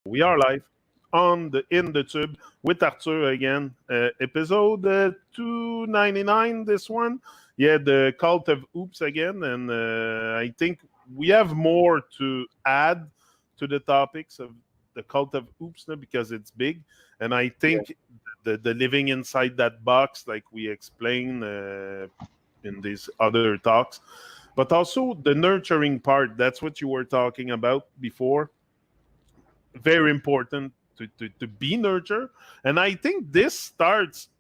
We are live on the in the tube with Arthur again. Episode 299. This one, yeah, the cult of oops again, and I think we have more to add to the topics of the cult of oops now because it's big, and I think the living inside that box, like we explained in these other talks, but also the nurturing part. That's what you were talking about before. Very important to be nurtured. And I think this starts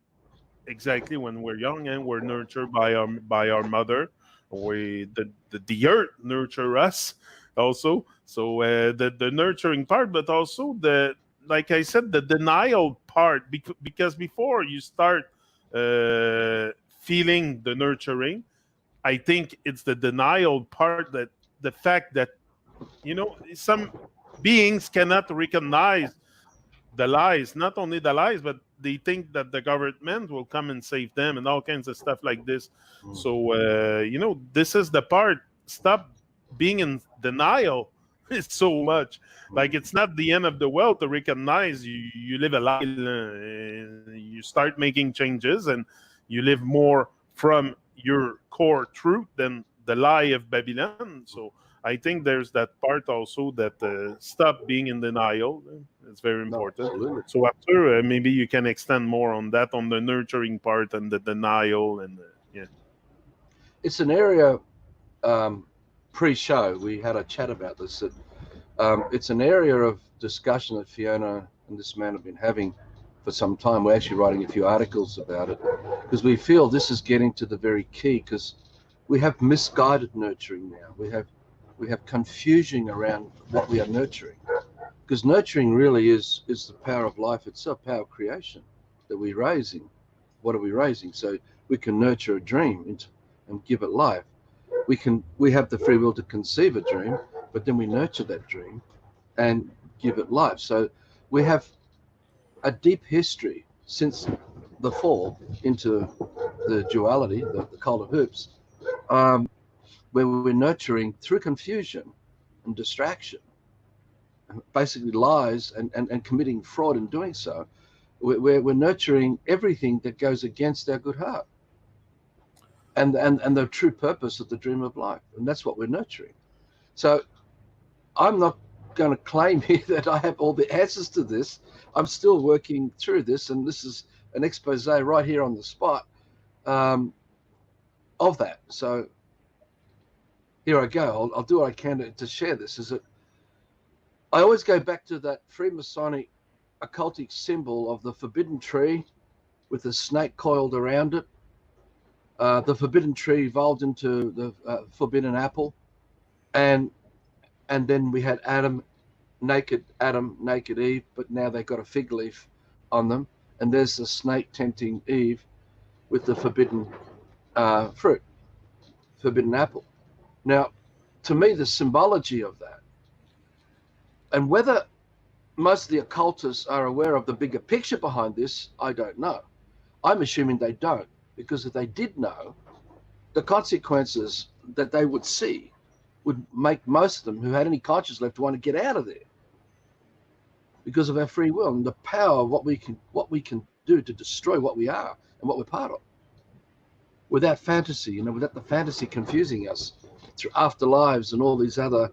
exactly when we're young and we're nurtured by our mother. The earth nurture us also. So the nurturing part, but also the, like I said, the denial part, because before you start feeling the nurturing, I think it's the denial part, that the fact that some beings cannot recognize the lies, not only the lies, but they think that the government will come and save them and all kinds of stuff like this. So this is the part. Stop being in denial. It's so much like it's not the end of the world to recognize you live a lie. You start making changes and you live more from your core truth than the lie of Babylon. So I think there's that part also that stop being in denial. It's very important. Absolutely. So after maybe you can extend more on that, on the nurturing part and the denial, and It's an area. Pre-show, we had a chat about this. That it's an area of discussion that Fiona and this man have been having for some time. We're actually writing a few articles about it because we feel this is getting to the very key. Because we have misguided nurturing now. We have confusion around what we are nurturing. Because nurturing really is the power of life itself, power of creation that we're raising. What are we raising? So we can nurture a dream and give it life. We have the free will to conceive a dream, but then we nurture that dream and give it life. So we have a deep history since the fall into the duality, the cult of hoops, where we're nurturing through confusion and distraction, basically lies and committing fraud in doing so. We're nurturing everything that goes against our good heart and the true purpose of the dream of life, and that's what we're nurturing. So I'm not going to claim here that I have all the answers to this. I'm still working through this, and this is an expose right here on the spot of that. So here I go. I'll do what I can to share this. Is that I always go back to that Freemasonic occultic symbol of the forbidden tree with the snake coiled around it. The forbidden tree evolved into the forbidden apple, and then we had Adam, naked Eve, but now they've got a fig leaf on them, and there's the snake tempting Eve with the forbidden fruit, forbidden apple. Now, to me, the symbology of that, and whether most of the occultists are aware of the bigger picture behind this, I don't know. I'm assuming they don't, because if they did know, the consequences that they would see would make most of them who had any conscience left want to get out of there because of our free will and the power of what we can do to destroy what we are and what we're part of. Without fantasy, without the fantasy confusing us through afterlives and all these other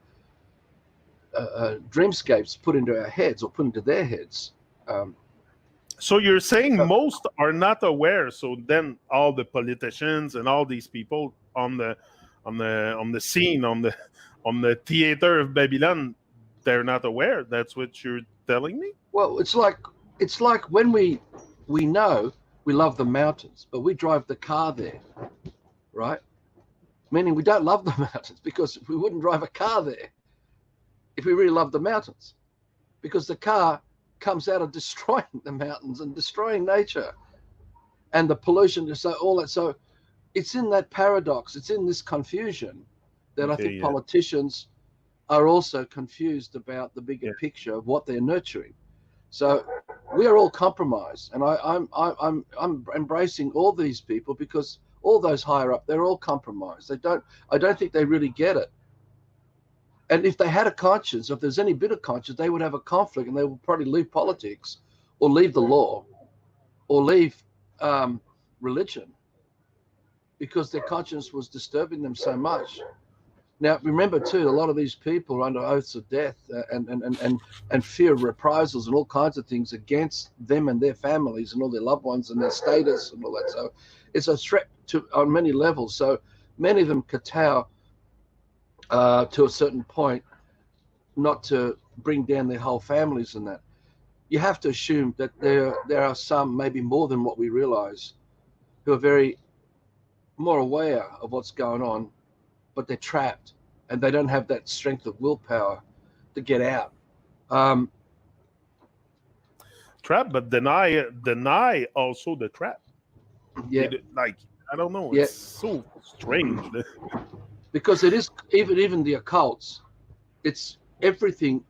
dreamscapes put into our heads or put into their heads. So you're saying most are not aware. So then all the politicians and all these people on the scene, on the theater of Babylon, they're not aware. That's what you're telling me? Well, it's like when we know we love the mountains, but we drive the car there, right? Meaning we don't love the mountains because we wouldn't drive a car there if we really loved the mountains, because the car comes out of destroying the mountains and destroying nature and the pollution, so all that. So it's in that paradox, it's in this confusion that I think politicians are also confused about the bigger picture of what they're nurturing. So we are all compromised, and I'm embracing all these people because all those higher up, they're all compromised. I don't think they really get it. And if they had a conscience, if there's any bit of conscience, they would have a conflict, and they would probably leave politics, or leave the law, or leave religion, because their conscience was disturbing them so much. Now, remember too, a lot of these people are under oaths of death and fear of reprisals and all kinds of things against them and their families and all their loved ones and their status and all that. So it's a threat on many levels. So many of them kowtow to a certain point, not to bring down their whole families and that. You have to assume that there are some, maybe more than what we realize, who are very more aware of what's going on, but they're trapped and they don't have that strength of willpower to get out. Trap, but deny also the trap. Yeah. Like, I don't know. Yeah. It's so strange. Because it is, even the occults, it's everything.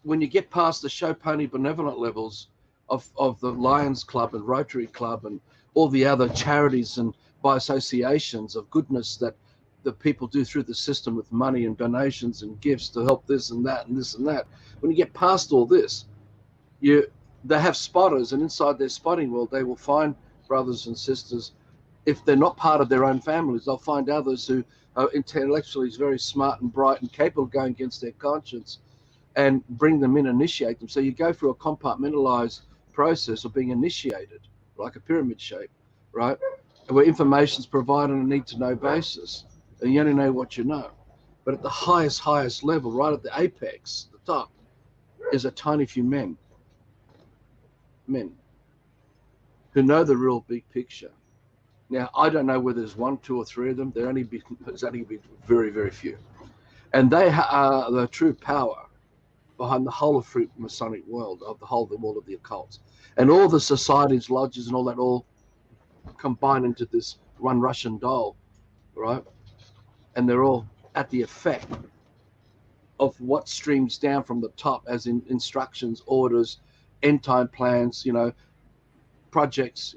When you get past the show pony benevolent levels of the Lions Club and Rotary Club and all the other charities and by associations of goodness that the people do through the system with money and donations and gifts to help this and that and this and that. When you get past all this, they have spotters, and inside their spotting world, they will find brothers and sisters. If they're not part of their own families, they'll find others who are intellectually very smart and bright and capable of going against their conscience, and bring them in, initiate them. So you go through a compartmentalized process of being initiated, like a pyramid shape, right? Where information is provided on a need-to-know basis, and you only know what you know. But at the highest level, right at the apex, the top, is a tiny few men who know the real big picture. Now, I don't know whether there's 1, 2, or 3 of them. There's only be very, very few. And they are the true power behind the whole of fruit Masonic world, of the whole of the world of the occult. And all the societies, lodges, and all that all combine into this one Russian doll, right? And they're all at the effect of what streams down from the top, as in instructions, orders, end time plans, projects,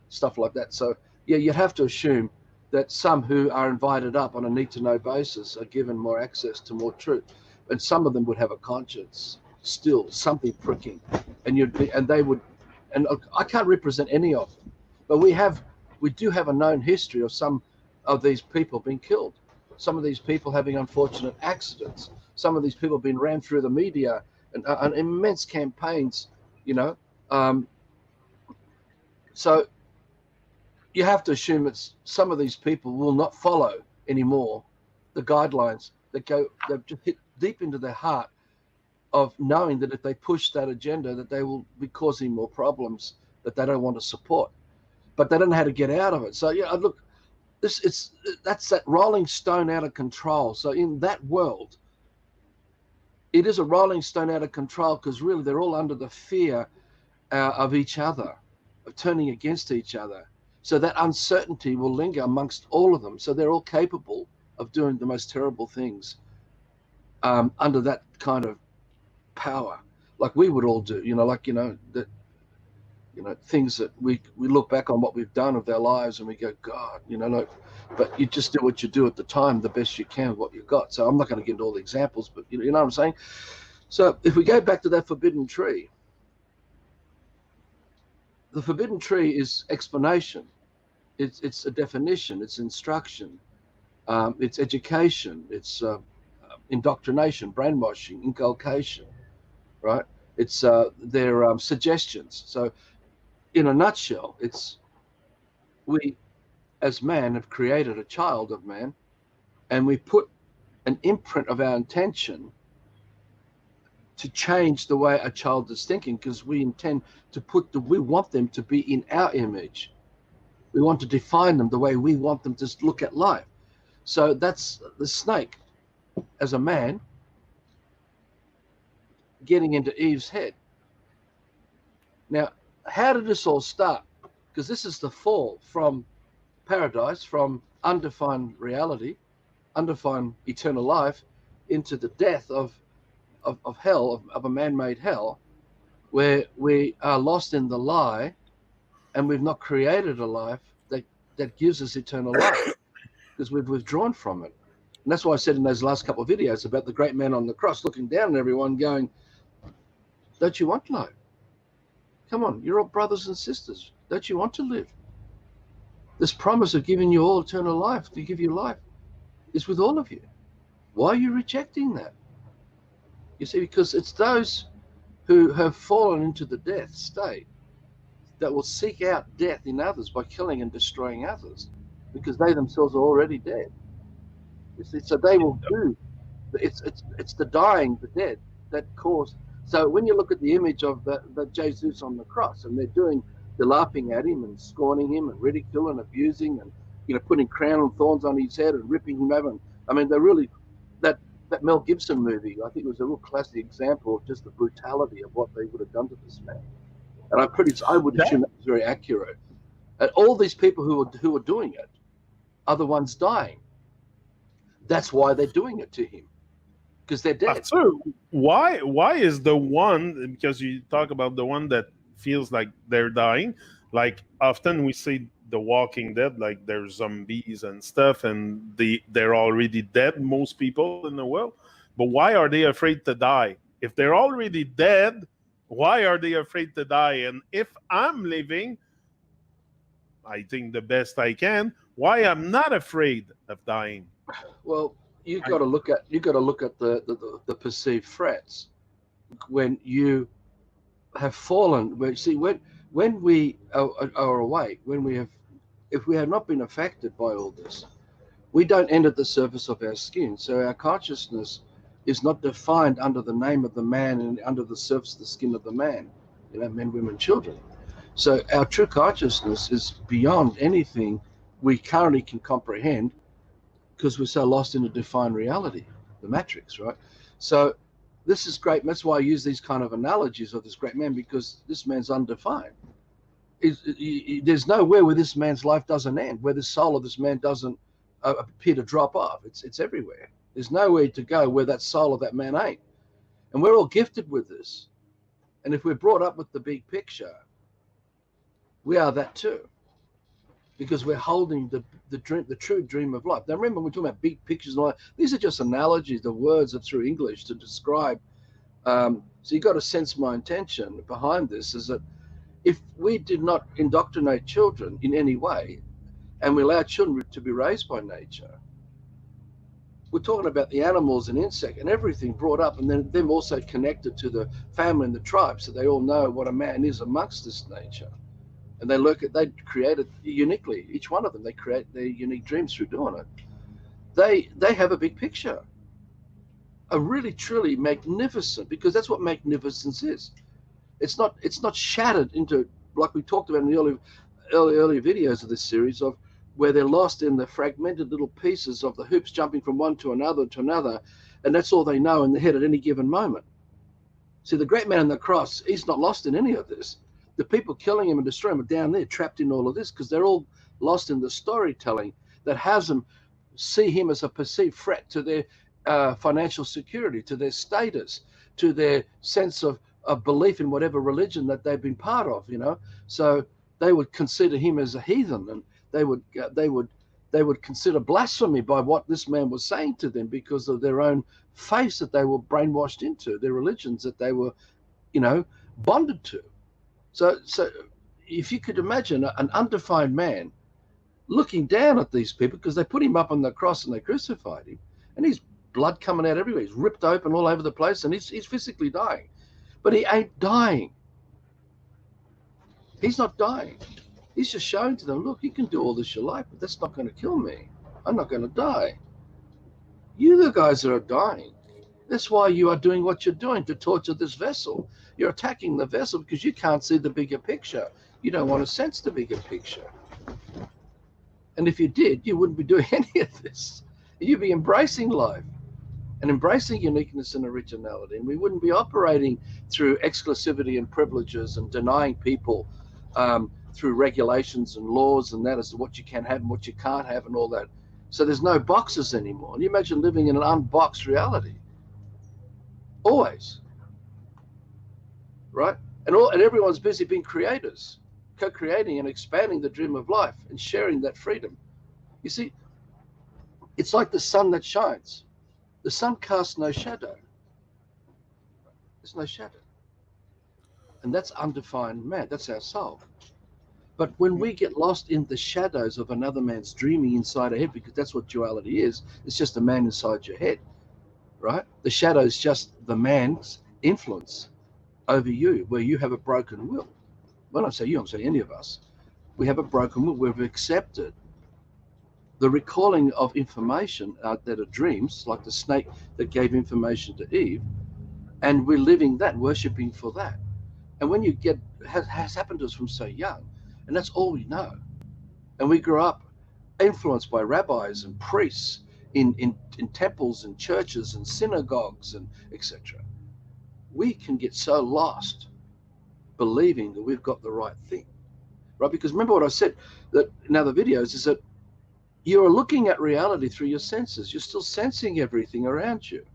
stuff like that. So yeah, you'd have to assume that some who are invited up on a need-to-know basis are given more access to more truth, and some of them would have a conscience, still something pricking, and they would. And I can't represent any of them, but we do have a known history of some of these people being killed, some of these people having unfortunate accidents, some of these people being ran through the media and immense campaigns, so you have to assume that some of these people will not follow anymore the guidelines that just hit deep into their heart of knowing that if they push that agenda, that they will be causing more problems that they don't want to support, but they don't know how to get out of it. So yeah, look, that's that rolling stone out of control. So in that world, it is a rolling stone out of control, because really they're all under the fear of each other, of turning against each other. So that uncertainty will linger amongst all of them. So they're all capable of doing the most terrible things under that kind of power, like we would all do. Things that we look back on what we've done of our lives and we go, God, but you just do what you do at the time, the best you can with what you've got. So I'm not going to get into all the examples, but you know what I'm saying? So if we go back to that forbidden tree, the forbidden tree is explanation. It's a definition. It's instruction. It's education. It's indoctrination, brainwashing, inculcation, right? It's their suggestions. So in a nutshell, it's we as man have created a child of man, and we put an imprint of our intention to change the way a child is thinking, because we intend to we want them to be in our image. We want to define them the way we want them to look at life. So that's the snake as a man getting into Eve's head. Now, how did this all start? Because this is the fall from paradise, from undefined reality, undefined eternal life, into the death of hell, of a man-made hell, where we are lost in the lie, and we've not created a life that gives us eternal life, because we've withdrawn from it. And that's why I said in those last couple of videos about the great man on the cross looking down at everyone going, don't you want life? Come on, you're all brothers and sisters. Don't you want to live? This promise of giving you all eternal life, to give you life, is with all of you. Why are you rejecting that? You see, because it's those who have fallen into the death state that will seek out death in others by killing and destroying others, because they themselves are already dead. You see, so they will do. It's the dying, the dead, that cause. So when you look at the image of the Jesus on the cross, and they're laughing at him and scorning him and ridiculing and abusing and putting crown and thorns on his head and ripping him over. I mean, they're really that Mel Gibson movie. I think it was a real classic example of just the brutality of what they would have done to this man. And I would assume that was very accurate. And all these people who are doing it are the ones dying. That's why they're doing it to him, because they're dead. So why is the one, because you talk about the one that feels like they're dying, like often we see The Walking Dead, like they're zombies and stuff, and they're already dead, most people in the world. But why are they afraid to die? If they're already dead, why are they afraid to die? And if I'm living, I think the best I can, why I'm not afraid of dying? Well, you've got to look at the perceived threats when you have fallen. See, when we are awake, if we have not been affected by all this, we don't enter the surface of our skin. So our consciousness is not defined under the name of the man and under the surface of the skin of the man, men, women, children. So our true consciousness is beyond anything we currently can comprehend, because we're so lost in a defined reality, the matrix, right? So this is great. That's why I use these kind of analogies of this great man, because this man's undefined. There's nowhere where this man's life doesn't end, where the soul of this man doesn't appear to drop off. It's everywhere. There's nowhere to go where that soul of that man ain't. And we're all gifted with this. And if we're brought up with the big picture, we are that too, because we're holding the true dream of life. Now remember, we're talking about big pictures and all that. These are just analogies. The words are through English to describe. So you've got to sense my intention behind this, is that if we did not indoctrinate children in any way, and we allow children to be raised by nature, we're talking about the animals and insect and everything brought up, and then them also connected to the family and the tribe, so they all know what a man is amongst this nature. And they create it uniquely. Each one of them, they create their unique dreams through doing it. They have a big picture, a really truly magnificent, because that's what magnificence is. It's not shattered into, like we talked about in the early videos of this series, of where they're lost in the fragmented little pieces of the hoops jumping from one to another, and that's all they know in the head at any given moment. See, the great man on the cross, he's not lost in any of this. The people killing him and destroying him are down there trapped in all of this, because they're all lost in the storytelling that has them see him as a perceived threat to their financial security, to their status, to their sense of belief in whatever religion that they've been part of, So they would consider him as a heathen, and they would consider blasphemy by what this man was saying to them, because of their own faiths that they were brainwashed into, their religions that they were, bonded to. So if you could imagine an undefined man looking down at these people, because they put him up on the cross and they crucified him, and he's blood coming out everywhere. He's ripped open all over the place, and he's physically dying. But he ain't dying. He's not dying. He's just showing to them, look, you can do all this you like, but that's not going to kill me. I'm not going to die. You the guys that are dying. That's why you are doing what you're doing, to torture this vessel. You're attacking the vessel because you can't see the bigger picture. You don't want to sense the bigger picture. And if you did, you wouldn't be doing any of this. You'd be embracing life and embracing uniqueness and originality. And we wouldn't be operating through exclusivity and privileges and denying people through regulations and laws and that as to what you can have and what you can't have and all that. So there's no boxes anymore. And you imagine living in an unboxed reality. Always. Right? And everyone's busy being creators, co-creating and expanding the dream of life and sharing that freedom. You see, It's like the sun that shines. The sun casts no shadow. There's no shadow. And that's undefined man. That's our soul. But when we get lost in the shadows of another man's dreaming inside our head, because that's what duality is, it's just a man inside your head, right? The shadow is just the man's influence over you, where you have a broken will. When I say you, I'm saying any of us. We have a broken will. We've accepted the recalling of information that are dreams, like the snake that gave information to Eve, and we're living that, worshipping for that. And when you get, has happened to us from so young, and that's all we know. And we grew up influenced by rabbis and priests in temples and churches and synagogues and etc. We can get so lost believing that we've got the right thing, right? Because remember what I said that in other videos is that you're looking at reality through your senses. You're still sensing everything around you.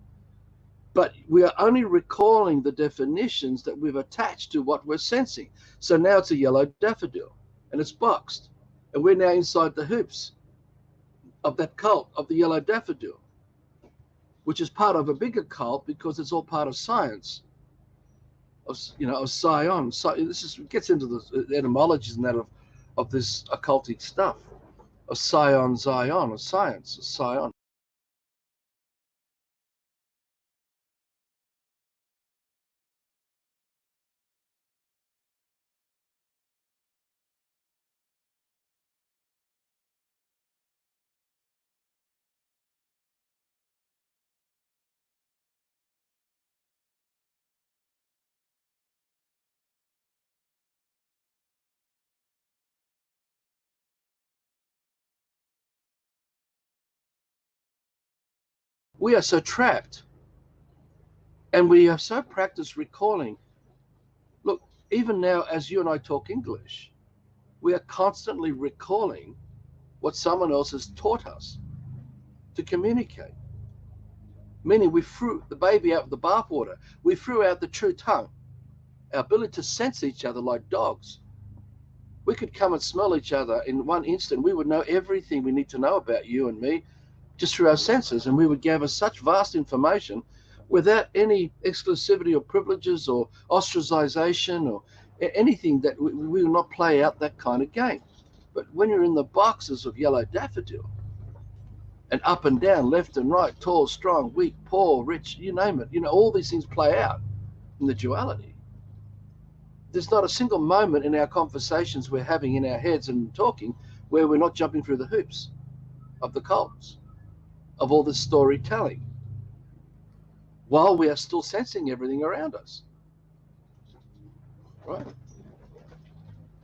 But we are only recalling the definitions that we've attached to what we're sensing. So now it's a yellow daffodil and it's boxed. And we're now inside the hoops of that cult of the yellow daffodil, which is part of a bigger cult because it's all part of science, of Sion. So this gets into the etymologies and that of this occultic stuff, of Sion, Zion, of science, of Sion. We are so trapped, and we are so practiced recalling. Look, even now, as you and I talk English, we are constantly recalling what someone else has taught us to communicate. Meaning we threw the baby out with the bathwater. We threw out the true tongue, our ability to sense each other like dogs. We could come and smell each other in one instant. We would know everything we need to know about you and me just through our senses, and we would gather such vast information without any exclusivity or privileges or ostracization or anything, that we will not play out that kind of game. But when you're in the boxes of yellow daffodil, and up and down, left and right, tall, strong, weak, poor, rich, you name it, all these things play out in the duality. There's not a single moment in our conversations we're having in our heads and talking where we're not jumping through the hoops of the cults, of all this storytelling, while we are still sensing everything around us, right?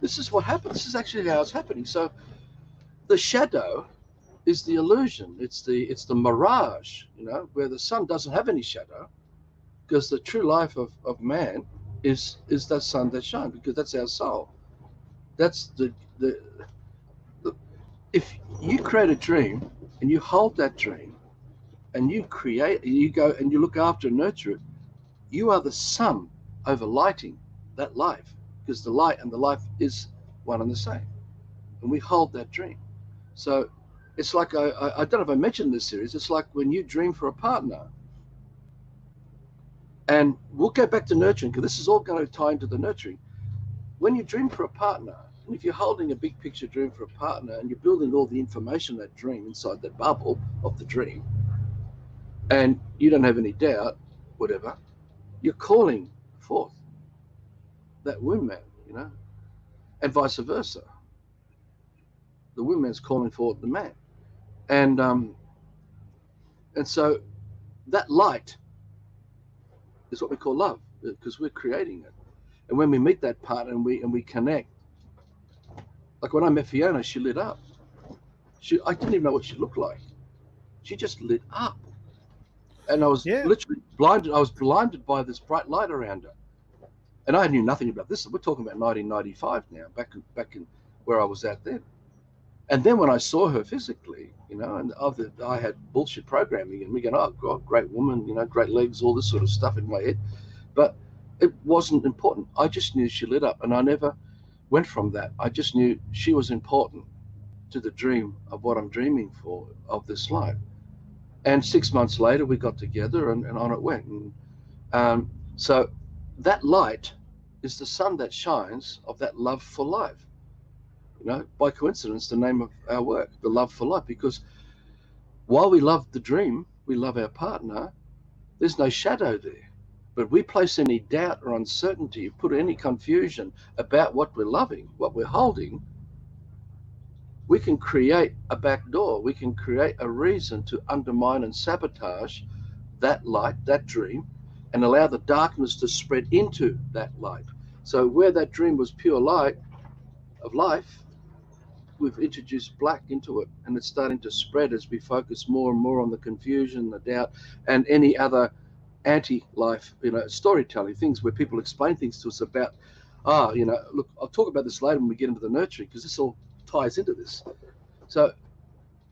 This is what happens. This is actually how it's happening. So the shadow is the illusion. It's the mirage, where the sun doesn't have any shadow, because the true life of man is that sun that shines, because that's our soul. That's the if you create a dream and you hold that dream and you go and you look after and nurture it, you are the sun overlighting that life, because the light and the life is one and the same, and we hold that dream. So it's like, I don't know if I mentioned this series, it's like when you dream for a partner, and we'll go back to nurturing, because this is all going to tie into the nurturing. When you dream for a partner, and if you're holding a big picture dream for a partner, and you're building all the information of that dream inside that bubble of the dream, and you don't have any doubt, whatever, you're calling forth that woman, and vice versa. The woman's calling forth the man. And so that light is what we call love, because we're creating it. And when we meet that partner and we connect, like when I met Fiona, she lit up. I didn't even know what she looked like. She just lit up. And I was literally blinded. I was blinded by this bright light around her. And I knew nothing about this. We're talking about 1995 now, back in where I was at then. And then when I saw her physically, and I had bullshit programming, and we going, oh God, great woman, great legs, all this sort of stuff in my head. But it wasn't important. I just knew she lit up, and I never went from that. I just knew she was important. to the dream of what I'm dreaming for of this life. And 6 months later, we got together and on it went. And so that light is the sun that shines of that love for life. You know, by coincidence, the name of our work, the love for life, because while we love the dream, we love our partner, there's no shadow there. But we place any doubt or uncertainty, put any confusion about what we're loving, what we're holding, we can create a back door. We can create a reason to undermine and sabotage that light, that dream, and allow the darkness to spread into that light. So where that dream was pure light of life, we've introduced black into it, and it's starting to spread as we focus more and more on the confusion, the doubt, and any other anti-life, storytelling, things where people explain things to us about, look, I'll talk about this later when we get into the nurturing, because this all ties into this. So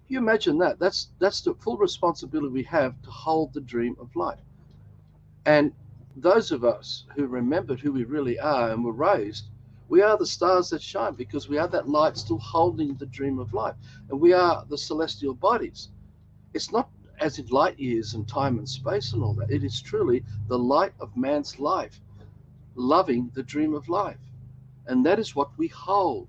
you imagine that. That's the full responsibility we have to hold the dream of light. And those of us who remembered who we really are and were raised, we are the stars that shine because we are that light still holding the dream of life. And we are the celestial bodies. It's not as in light years and time and space and all that. It is truly the light of man's life, loving the dream of life. And that is what we hold.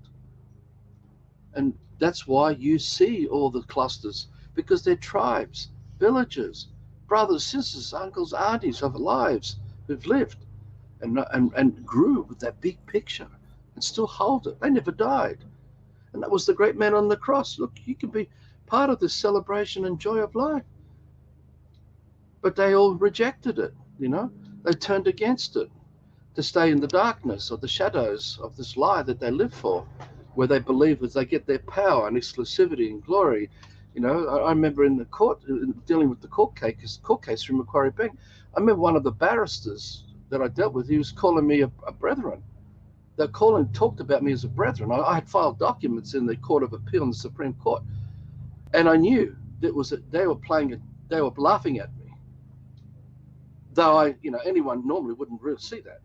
And that's why you see all the clusters, because they're tribes, villages, brothers, sisters, uncles, aunties of lives who've lived and grew with that big picture and still hold it. They never died. And that was the great man on the cross. Look, you can be part of this celebration and joy of life. But they all rejected it, They turned against it to stay in the darkness or the shadows of this lie that they live for, where they believe as they get their power and exclusivity and glory. I remember in the court, dealing with the court case from Macquarie Bank, I remember one of the barristers that I dealt with, he was calling me a brethren. They talked about me as a brethren. I had filed documents in the Court of Appeal in the Supreme Court, and I knew they were laughing at me. Though anyone normally wouldn't really see that.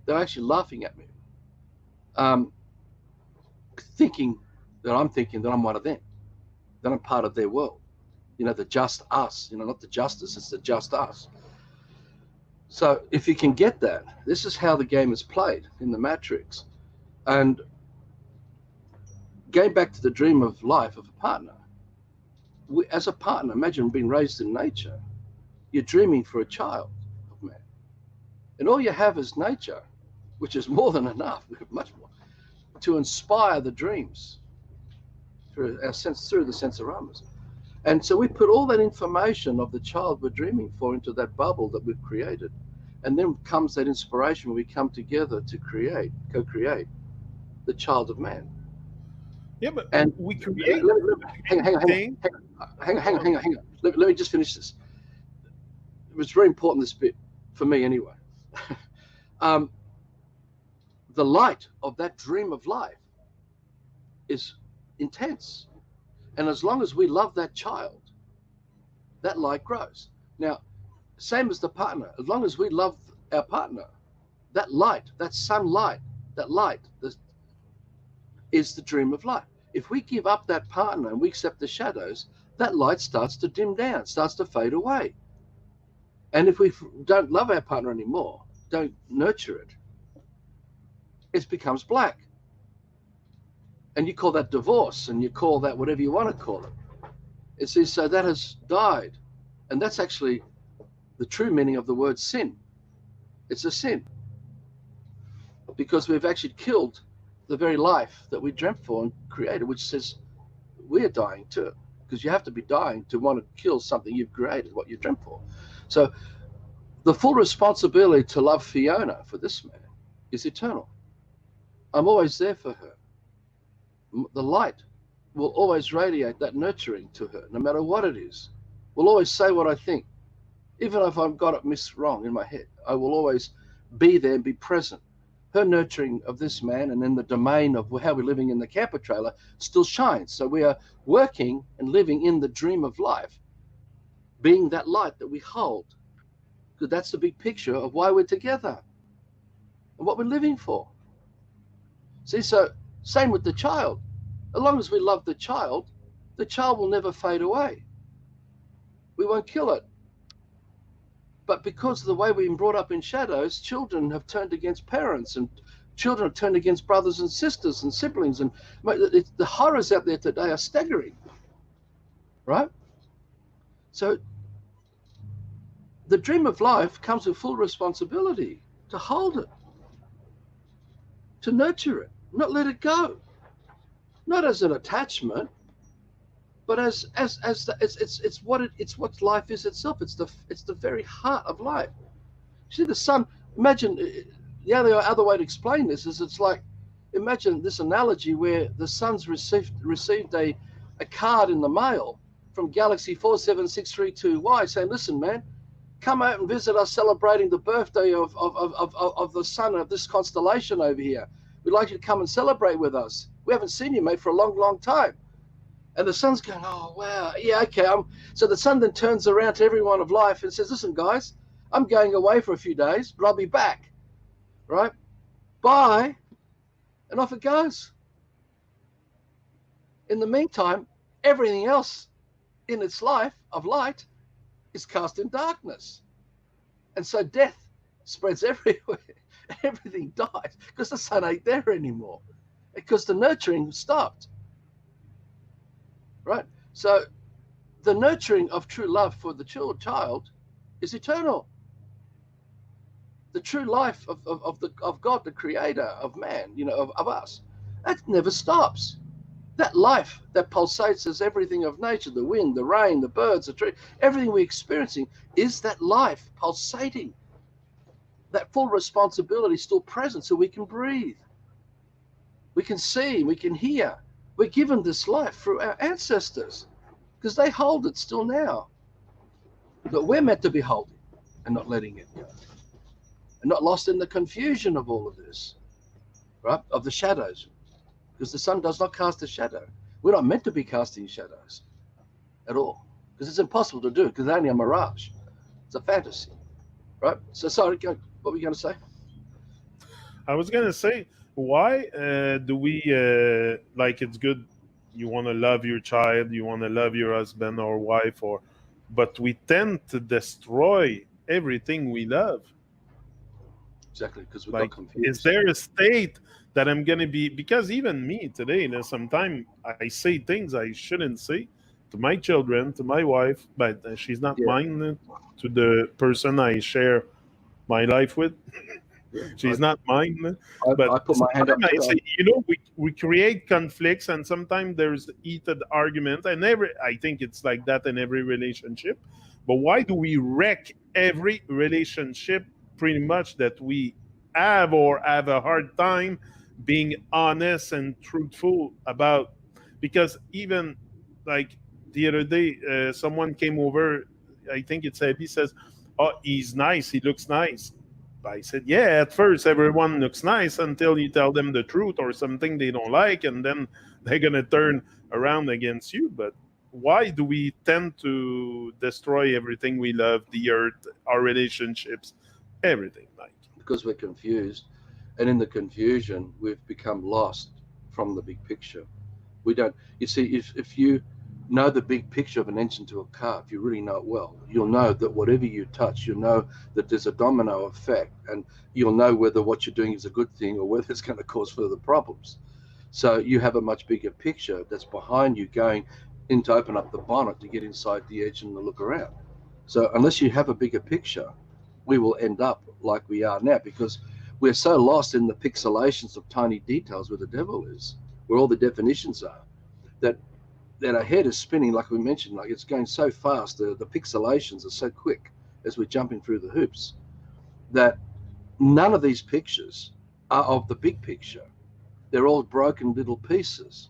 They were actually laughing at me, thinking that I'm one of them, that I'm part of their world. The just us, not the justice, it's the just us. So if you can get that, this is how the game is played in the Matrix. And going back to the dream of life of a partner, as a partner, imagine being raised in nature. You're dreaming for a child of man. And all you have is nature, which is more than enough, much more, to inspire the dreams through the sensораmas. And so we put all that information of the child we're dreaming for into that bubble that we've created. And then comes that inspiration when we come together to co-create the child of man. Yeah, but and we create. Hang on. Let me just finish this. It was very important, this bit, for me anyway. The light of that dream of life is intense. And as long as we love that child, that light grows. Now, same as the partner, as long as we love our partner, that light, that sunlight, that light is the dream of light. If we give up that partner and we accept the shadows, that light starts to dim down, starts to fade away. And if we don't love our partner anymore, don't nurture it, it becomes black. And you call that divorce, and you call that whatever you want to call it. So that has died. And that's actually the true meaning of the word sin. It's a sin. Because we've actually killed the very life that we dreamt for and created, which says we're dying too. Because you have to be dying to want to kill something you've created, what you dreamt for. So the full responsibility to love Fiona for this man is eternal. I'm always there for her. The light will always radiate that nurturing to her, no matter what it is. Will always say what I think. Even if I've got it wrong in my head, I will always be there and be present. Her nurturing of this man and in the domain of how we're living in the camper trailer still shines. So we are working and living in the dream of life, being that light that we hold. Because that's the big picture of why we're together and what we're living for. See, so same with the child. as long as we love the child will never fade away. We won't kill it. But because of the way we've been brought up in shadows, children have turned against parents, and children have turned against brothers and sisters and siblings. And the horrors out there today are staggering, right? So the dream of life comes with full responsibility to hold it, to nurture it, not let it go, not as an attachment, but as it's what life is itself. It's the very heart of life. See, the sun. Imagine the other way to explain this is it's like, imagine this analogy where the sun's received a card in the mail from Galaxy 476322Y saying, listen, man, come out and visit us celebrating the birthday of the sun of this constellation over here. We'd like you to come and celebrate with us. We haven't seen you, mate, for a long, long time. And the sun's going, oh, wow, yeah, okay. So the sun then turns around to everyone of life and says, listen, guys, I'm going away for a few days, but I'll be back, right? Bye. And off it goes. In the meantime, everything else in its life of light is cast in darkness. And so death spreads everywhere. Everything dies because the sun ain't there anymore, because the nurturing stopped. Right? So the nurturing of true love for the child is eternal. The true life of God, the creator of man, of us, that never stops. That life that pulsates as everything of nature, the wind, the rain, the birds, the tree, everything we're experiencing is that life pulsating. That full responsibility still present so we can breathe. We can see, we can hear. We're given this life through our ancestors because they hold it still now. But we're meant to be holding and not letting it go. And not lost in the confusion of all of this, right? Of the shadows. Because the sun does not cast a shadow. We're not meant to be casting shadows at all. Because it's impossible to do, because it's only a mirage. It's a fantasy, right? So sorry, what were you going to say? I was going to say, why do we, like, it's good, you want to love your child, you want to love your husband or wife, but we tend to destroy everything we love. Exactly, because we like, got confused. Is there a state that I'm going to be, because even me today, sometimes I say things I shouldn't say to my children, to my wife, but she's not mine, to the person I share my life with. She's not mine. But I put my hand up. I say, we create conflicts, and sometimes there's heated argument, and I think it's like that in every relationship. But why do we wreck every relationship pretty much that we have, or have a hard time being honest and truthful about? Because even like the other day, someone came over, I think it's Abby, says, oh, he's nice, he looks nice. I said, yeah, at first everyone looks nice until you tell them the truth or something they don't like, and then they're going to turn around against you. But why do we tend to destroy everything we love, the earth, our relationships, everything? Because we're confused. And in the confusion, we've become lost from the big picture. We don't, you see, if you know the big picture of an engine to a car, if you really know it well, you'll know that whatever you touch, you'll know that there's a domino effect, and you'll know whether what you're doing is a good thing or whether it's going to cause further problems. So you have a much bigger picture that's behind you, going in to open up the bonnet to get inside the engine and look around. So unless you have a bigger picture, we will end up like we are now, because we're so lost in the pixelations of tiny details where the devil is, where all the definitions are, that our head is spinning, like we mentioned, like it's going so fast, the pixelations are so quick as we're jumping through the hoops, that none of these pictures are of the big picture. They're all broken little pieces.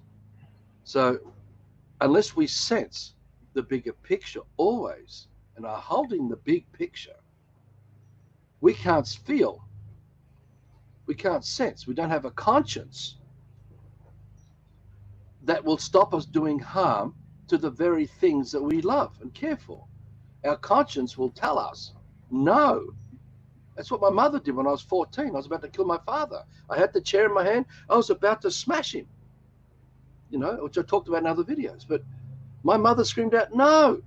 So unless we sense the bigger picture always and are holding the big picture, we can't feel, we can't sense, we don't have a conscience that will stop us doing harm to the very things that we love and care for. Our conscience will tell us, no. That's what my mother did when I was 14. I was about to kill my father. I had the chair in my hand. I was about to smash him. you know, which I talked about in other videos. But my mother screamed out, no.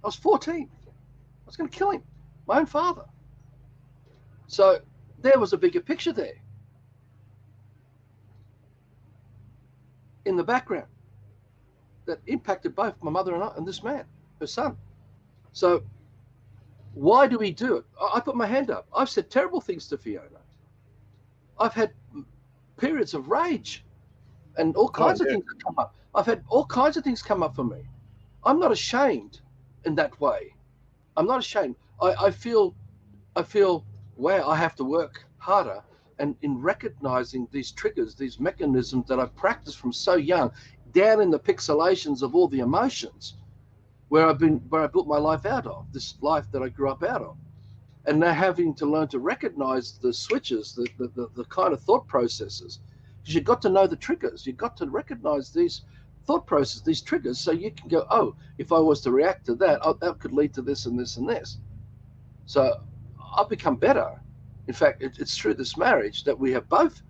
I was 14. I was going to kill him, my own father. So there was a bigger picture there in the background that impacted both my mother and I and this man, her son. So why do we do it? I put my hand up. I've said terrible things to Fiona. I've had periods of rage and all kinds of things that come up. I've had all kinds of things come up for me. I'm not ashamed in that way. I'm not ashamed. I feel, wow, I have to work harder. And in recognizing these triggers, these mechanisms that I've practiced from so young, down in the pixelations of all the emotions, where I built my life out of, this life that I grew up out of. And now having to learn to recognize the switches, the kind of thought processes, because you've got to know the triggers. You've got to recognize these thought processes, these triggers, so you can go, oh, if I was to react to that, that could lead to this and this and this. So I've become better. In fact, it's through this marriage that we have both,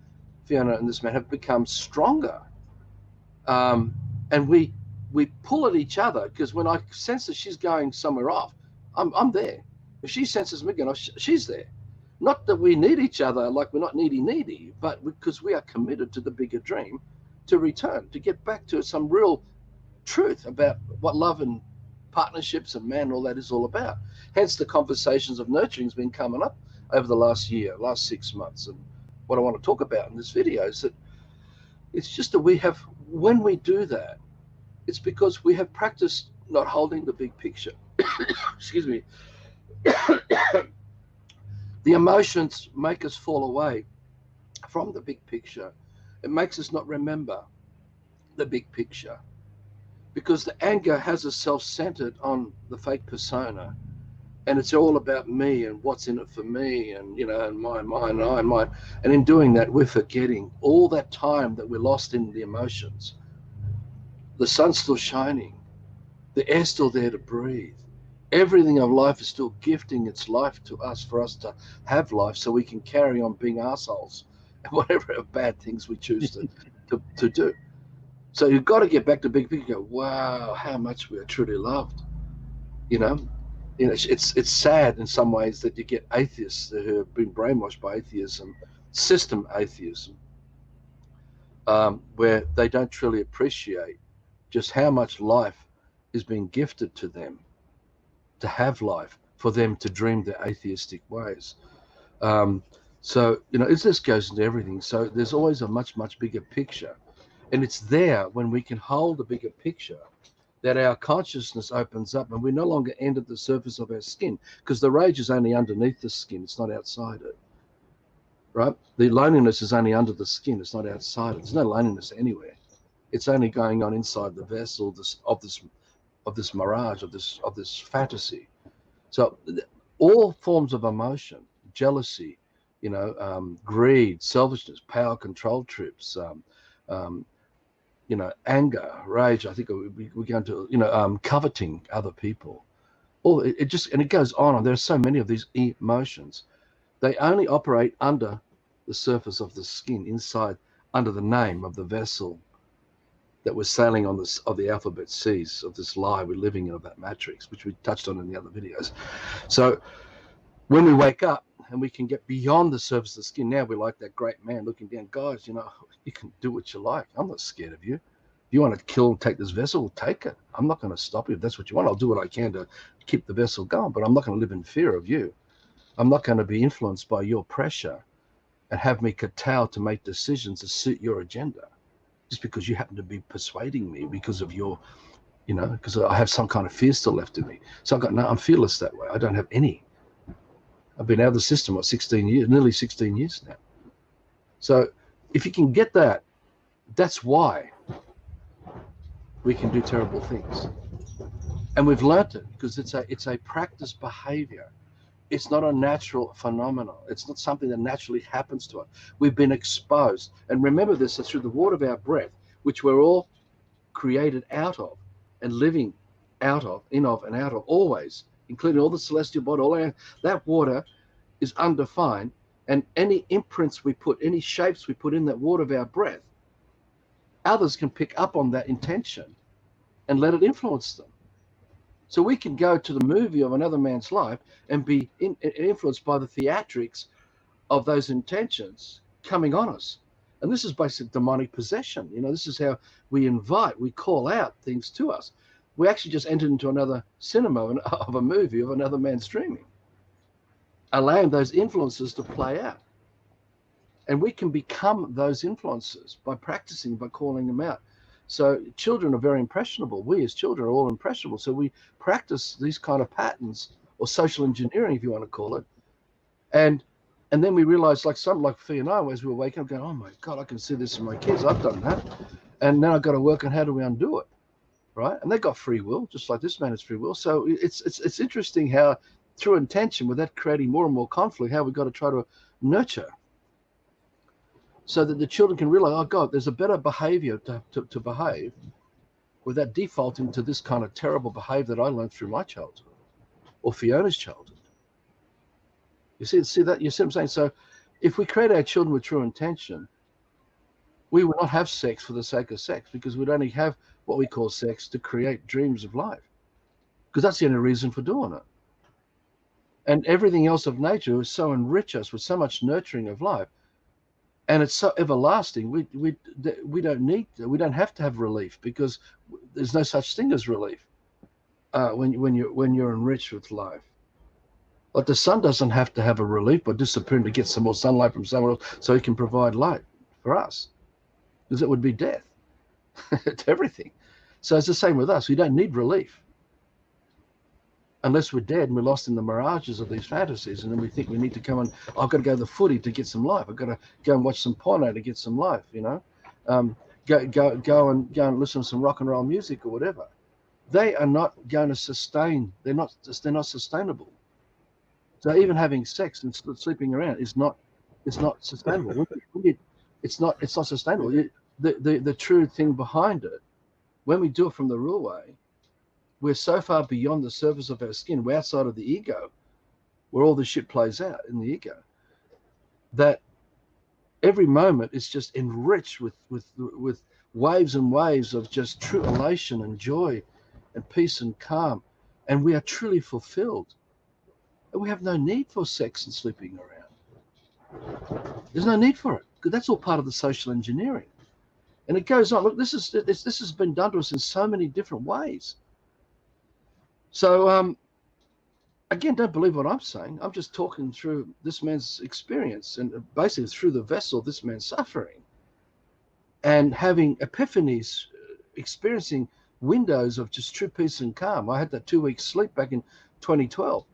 Fiona and this man, have become stronger. And we pull at each other, because when I sense that she's going somewhere off, I'm there. If she senses me going off, she's there. Not that we need each other, like we're not needy, but because we are committed to the bigger dream, to return, to get back to some real truth about what love and partnerships and man, all that is all about. Hence the conversations of nurturing has been coming up over the last 6 months. And what I want to talk about in this video is that it's just that we have, when we do that, it's because we have practiced not holding the big picture. Excuse me. The emotions make us fall away from the big picture. It makes us not remember the big picture, because the anger has us self-centered on the fake persona, and it's all about me and what's in it for me, and and mine, and mine. And in doing that, we're forgetting all that time that we're lost in the emotions. The sun's still shining, the air's still there to breathe. Everything of life is still gifting its life to us for us to have life, so we can carry on being assholes and whatever bad things we choose to do. So you've got to get back to big picture. Go, wow, how much we are truly loved. It's sad in some ways that you get atheists who have been brainwashed by atheism, system atheism, where they don't truly appreciate just how much life is being gifted to them, to have life, for them to dream their atheistic ways. So this goes into everything. So there's always a much, much bigger picture. And it's there when we can hold a bigger picture that our consciousness opens up, and we no longer end at the surface of our skin, because the rage is only underneath the skin. It's not outside it, right? The loneliness is only under the skin. It's not outside it. There's no loneliness anywhere. It's only going on inside the vessel of this mirage, of this fantasy. So all forms of emotion, jealousy, greed, selfishness, power control trips, anger, rage. I think we're going to, coveting other people. It goes on. And there are so many of these emotions. They only operate under the surface of the skin, inside, under the name of the vessel that we're sailing on the alphabet seas of this lie we're living in, of that matrix, which we touched on in the other videos. So when we wake up and we can get beyond the surface of the skin, now we're like that great man looking down. Guys, you can do what you like. I'm not scared of you. If you want to kill and take this vessel, take it. I'm not going to stop you. If that's what you want, I'll do what I can to keep the vessel going, but I'm not going to live in fear of you. I'm not going to be influenced by your pressure and have me curtailed to make decisions that suit your agenda, just because you happen to be persuading me because of your, because I have some kind of fear still left in me. So I'm fearless that way. I don't have any. I've been out of the system, 16 years, nearly 16 years now. So if you can get that, that's why we can do terrible things. And we've learnt it, because it's a practice behavior. It's not a natural phenomenon. It's not something that naturally happens to us. We've been exposed. And remember this, through the water of our breath, which we're all created out of and living out of, in of and out of, always, including all the celestial body, that water is undefined. And any imprints we put, any shapes we put in that water of our breath, others can pick up on that intention and let it influence them. So we can go to the movie of another man's life and be influenced by the theatrics of those intentions coming on us. And this is basic demonic possession. You know, this is how we call out things to us. We actually just entered into another cinema of a movie of another man's dreaming, allowing those influences to play out. And we can become those influences by practicing, by calling them out. So children are very impressionable. We as children are all impressionable. So we practice these kind of patterns, or social engineering, if you want to call it. And then we realize, like Fiona, as we were waking up, going, oh my God, I can see this in my kids. I've done that. And now I've got to work on how do we undo it, right? And they got free will, just like this man has free will. So it's interesting how through intention, without creating more and more conflict, how we've got to try to nurture so that the children can realize, oh God, there's a better behavior to behave without defaulting to this kind of terrible behavior that I learned through my childhood or Fiona's childhood. You see that? You see what I'm saying? So if we create our children with true intention, we will not have sex for the sake of sex, because we'd only have what we call sex to create dreams of life, because that's the only reason for doing it. And everything else of nature is so enrich us with so much nurturing of life. And it's so everlasting. We don't have to have relief, because there's no such thing as relief when you're enriched with life. Like the sun doesn't have to have a relief by disappearing to get some more sunlight from somewhere else so it can provide light for us, because it would be death to everything. So it's the same with us. We don't need relief unless we're dead and we're lost in the mirages of these fantasies, and then we think we need to come and I've got to go to the footy to get some life. I've got to go and watch some porno to get some life. You know, go and listen to some rock and roll music or whatever. They are not going to sustain. They're not sustainable. So even having sex and sleeping around is not sustainable. It's not sustainable. The true thing behind it, when we do it from the real way, we're so far beyond the surface of our skin. We're outside of the ego, where all this shit plays out in the ego, that every moment is just enriched with waves and waves of just true elation and joy and peace and calm. And we are truly fulfilled. And we have no need for sex and sleeping around. There's no need for it, because that's all part of the social engineering. And it goes on. Look, this has been done to us in so many different ways. So again, don't believe what I'm saying. I'm just talking through this man's experience, and basically through the vessel of this man's suffering, and having epiphanies, experiencing windows of just true peace and calm. I had that 2 weeks sleep back in 2012.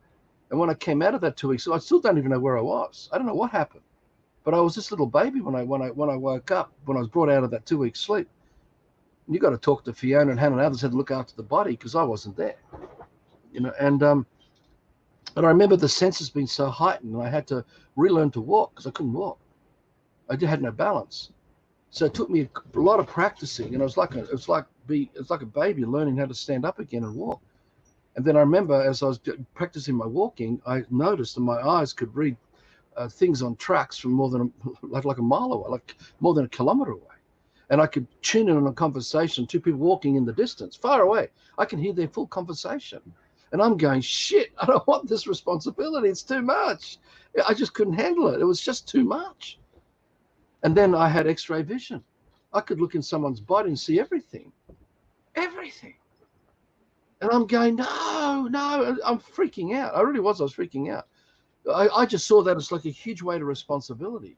And when I came out of that 2 weeks, I still don't even know where I was. I don't know what happened, but I was this little baby when I woke up, when I was brought out of that 2 weeks sleep. And you got to talk to Fiona and Hannah and others had to look after the body, because I wasn't there, you know. And I remember the senses being so heightened, and I had to relearn to walk because I couldn't walk. I had no balance. So it took me a lot of practicing, and it's like a baby learning how to stand up again and walk. And then I remember, as I was practicing my walking, I noticed that my eyes could read things on tracks from more than like a mile away, like more than a kilometer away. And I could tune in on a conversation, two people walking in the distance, far away. I can hear their full conversation. And I'm going, shit, I don't want this responsibility. It's too much. I just couldn't handle it. It was just too much. And then I had X-ray vision. I could look in someone's body and see everything. Everything. And I'm going, no, I'm freaking out. I was freaking out. I just saw that as like a huge weight of responsibility.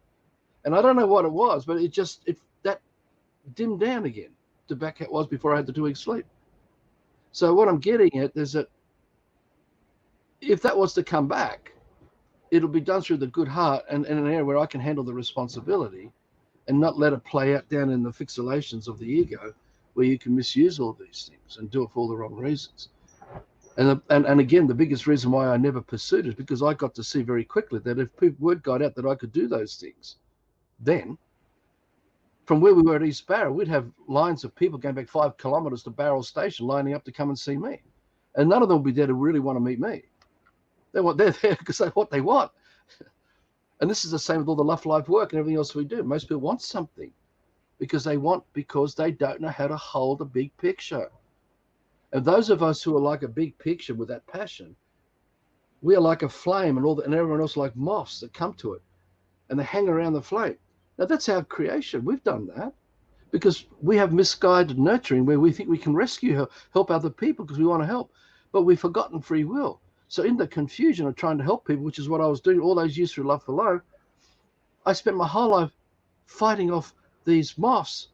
And I don't know what it was, but that dimmed down again to back how it was before I had the 2 weeks sleep. So what I'm getting at is that if that was to come back, it'll be done through the good heart and in an area where I can handle the responsibility and not let it play out down in the fixations of the ego, where you can misuse all these things and do it for all the wrong reasons. And again, the biggest reason why I never pursued it is because I got to see very quickly that if word got out that I could do those things, then from where we were at East Barrow, we'd have lines of people going back 5 kilometers to Bowral station lining up to come and see me. And none of them would be there to really want to meet me. They're there because that's what they want. And this is the same with all the love life work and everything else we do. Most people want something. because they don't know how to hold a big picture. And those of us who are like a big picture with that passion, we are like a flame, and everyone else like moths that come to it and they hang around the flame. Now that's our creation. We've done that because we have misguided nurturing where we think we can rescue, help other people because we want to help, but we've forgotten free will. So in the confusion of trying to help people, which is what I was doing all those years through Love for Low, I spent my whole life fighting off these moths,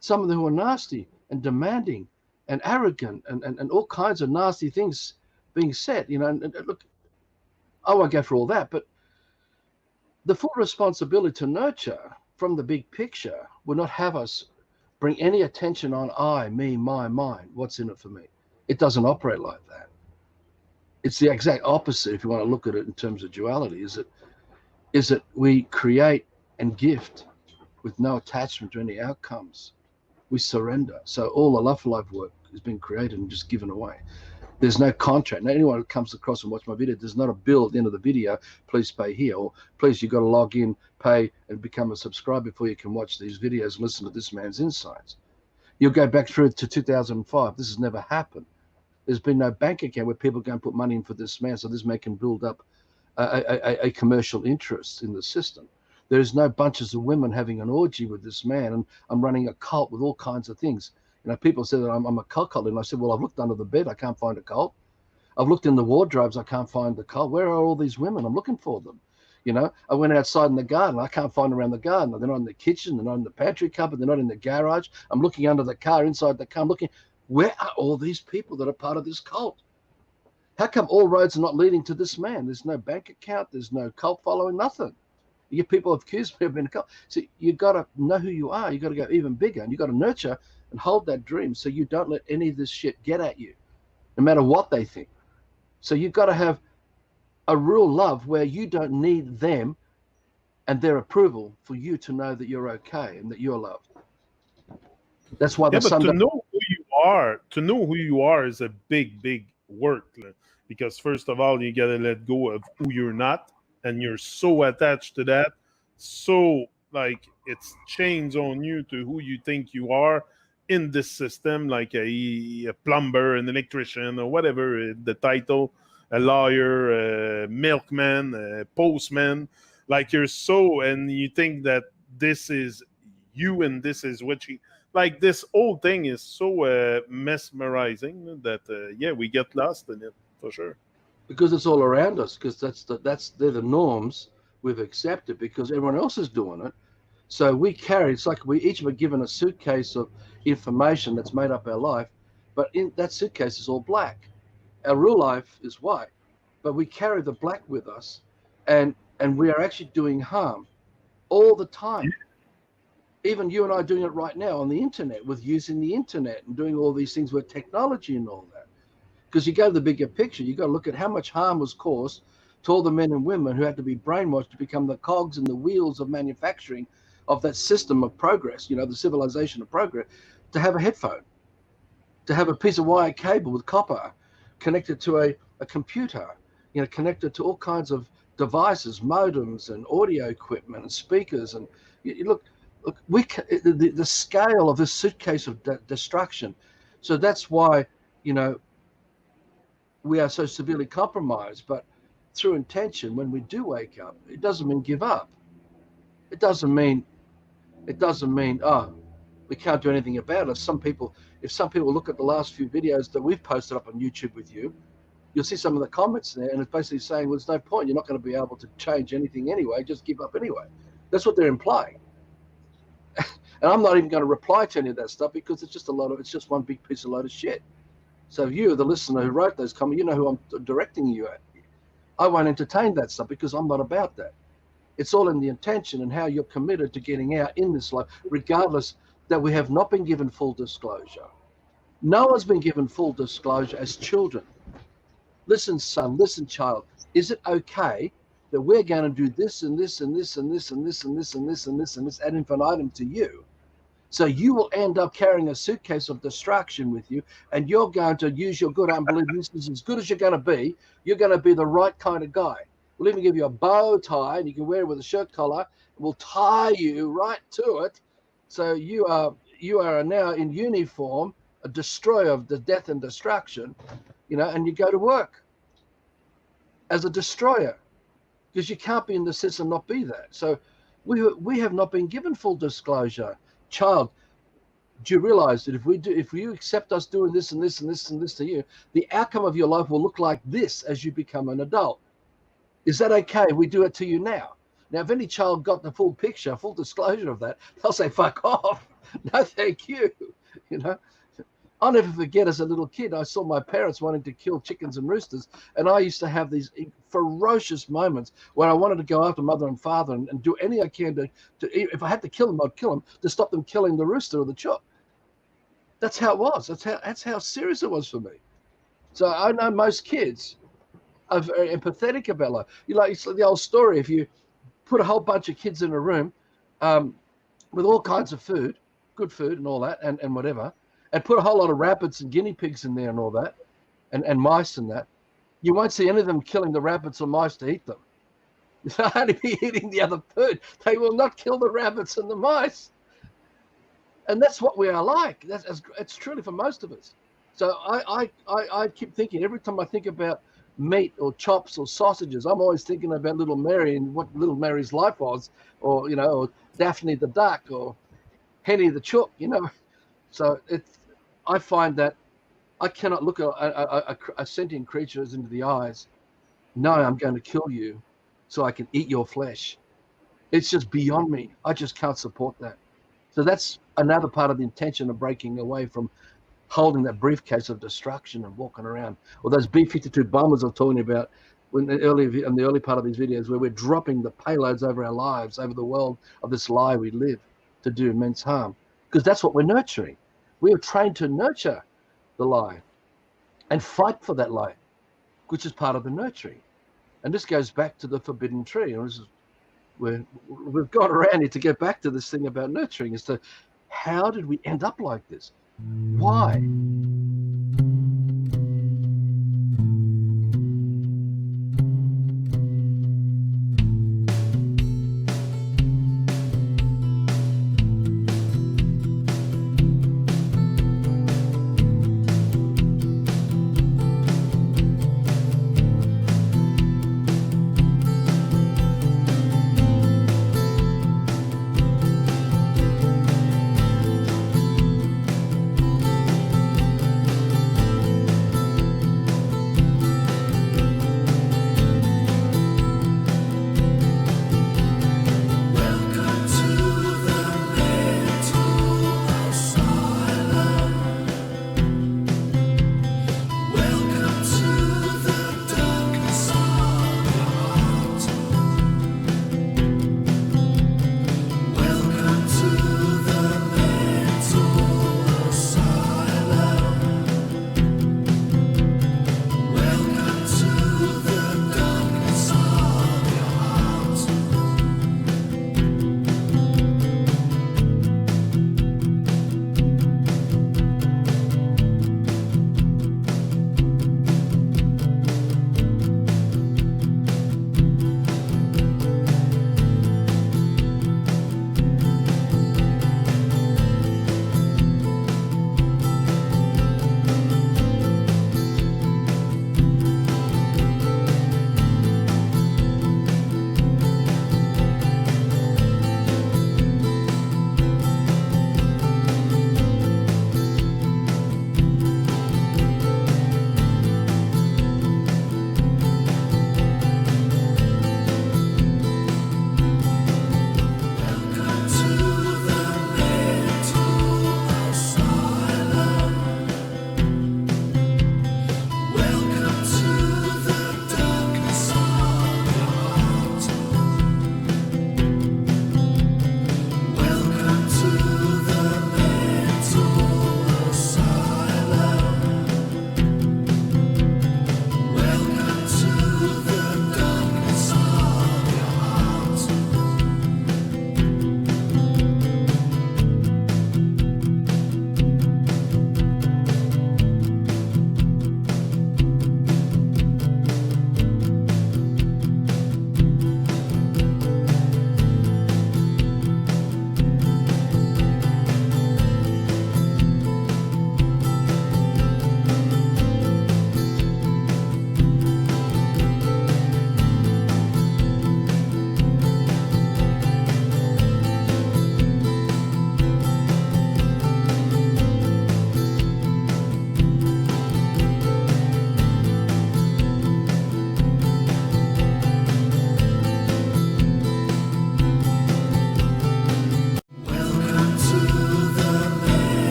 some of them who are nasty and demanding and arrogant and all kinds of nasty things being said, you know. And look, I won't go for all that, but the full responsibility to nurture from the big picture will not have us bring any attention on I, me, my, mine. What's in it for me? It doesn't operate like that. It's the exact opposite if you want to look at it in terms of duality, is that we create and gift with no attachment to any outcomes. We surrender. So all the Love for Life work has been created and just given away. There's no contract. Now, anyone who comes across and watch my video, there's not a bill at the end of the video, please pay here, or please, you've got to log in, pay, and become a subscriber before you can watch these videos and listen to this man's insights. You'll go back through to 2005. This has never happened. There's been no bank account where people go and put money in for this man so this man can build up a commercial interest in the system. There's no bunches of women having an orgy with this man, and I'm running a cult with all kinds of things. You know, people say that I'm a cult, and I said, well, I've looked under the bed, I can't find a cult. I've looked in the wardrobes, I can't find the cult. Where are all these women? I'm looking for them. You know, I went outside in the garden, I can't find them around the garden. They're not in the kitchen, they're not in the pantry cupboard, they're not in the garage. I'm looking under the car, inside the car, I'm looking. Where are all these people that are part of this cult? How come all roads are not leading to this man? There's no bank account, there's no cult following, nothing. You get people accused me of being a cult. So you got to know who you are. You got to go even bigger, and you got to nurture and hold that dream so you don't let any of this shit get at you, no matter what they think. So you've got to have a real love where you don't need them and their approval for you to know that you're okay and that you're loved. That's why but to know who you are is a big work, because first of all, you got to let go of who you're not, and you're so attached to that, so like it's chains on you to who you think you are in this system, like a plumber, an electrician, or whatever the title, a lawyer, a milkman, a postman. Like you're so, and you think that this is you and this is what you, like this whole thing is so mesmerizing that we get lost in it for sure. Because it's all around us, because they're the norms we've accepted because everyone else is doing it. So we carry, it's like we each were given a suitcase of information that's made up our life, but in that suitcase is all black. Our real life is white, but we carry the black with us, and we are actually doing harm all the time. Even you and I are doing it right now on the internet with using the internet and doing all these things with technology and all that. Because you go to the bigger picture, you got to look at how much harm was caused to all the men and women who had to be brainwashed to become the cogs and the wheels of manufacturing of that system of progress, you know, the civilization of progress, to have a headphone, to have a piece of wire cable with copper connected to a computer, you know, connected to all kinds of devices, modems and audio equipment and speakers. And look, the scale of this suitcase of destruction. So that's why, you know, we are so severely compromised. But through intention, when we do wake up, it doesn't mean give up. It doesn't mean oh, we can't do anything about it. If some people look at the last few videos that we've posted up on YouTube with you, you'll see some of the comments there, and it's basically saying, well, there's no point. You're not going to be able to change anything anyway. Just give up anyway. That's what they're implying. And I'm not even going to reply to any of that stuff because it's just it's just one big piece of load of shit. So you, the listener who wrote those comments, you know who I'm directing you at. I won't entertain that stuff because I'm not about that. It's all in the intention and how you're committed to getting out in this life, regardless that we have not been given full disclosure. No one's been given full disclosure as children. Listen, son, listen, child. Is it okay that we're going to do this and this and this and this and this and this and this and this and this ad infinitum to you? So you will end up carrying a suitcase of destruction with you, and you're going to use your good unbelief. This is as good as you're going to be. You're going to be the right kind of guy. We'll even give you a bow tie, and you can wear it with a shirt collar. We'll tie you right to it, So you are now in uniform, a destroyer of the death and destruction, and you go to work as a destroyer, because you can't be in the system, not be that. So we have not been given full disclosure. Child, do you realize that if you accept us doing this and this and this and this to you, the outcome of your life will look like this as you become an adult? Is that okay? We do it to you now. Now, if any child got the full picture, full disclosure of that, they'll say, fuck off. No, thank you. I'll never forget, as a little kid, I saw my parents wanting to kill chickens and roosters, and I used to have these ferocious moments where I wanted to go after mother and father and do any I can to if I had to kill them, I'd kill them to stop them killing the rooster or the chook. That's how it was. That's how serious it was for me. So I know most kids are very empathetic about life. It's the old story. If you put a whole bunch of kids in a room with all kinds of food, good food and all that, and whatever, and put a whole lot of rabbits and guinea pigs in there and all that, and mice and that, you won't see any of them killing the rabbits or mice to eat them. They'll only be eating the other food. They will not kill the rabbits and the mice. And that's what we are like. It's truly for most of us. So I keep thinking, every time I think about meat or chops or sausages, I'm always thinking about little Mary and what little Mary's life was, or or Daphne the duck, or Henny the chook, So I find that I cannot look at a sentient creature into the eyes. No, I'm going to kill you so I can eat your flesh. It's just beyond me. I just can't support that. So that's another part of the intention of breaking away from holding that briefcase of destruction and walking around. Or those B-52 bombers I was talking about in the early part of these videos, where we're dropping the payloads over our lives, over the world of this lie we live, to do immense harm. Because that's what we're nurturing. We are trained to nurture the lie and fight for that lie, which is part of the nurturing. And this goes back to the forbidden tree. And this is where we've got around here to get back to this thing about nurturing, as to how did we end up like this? Why?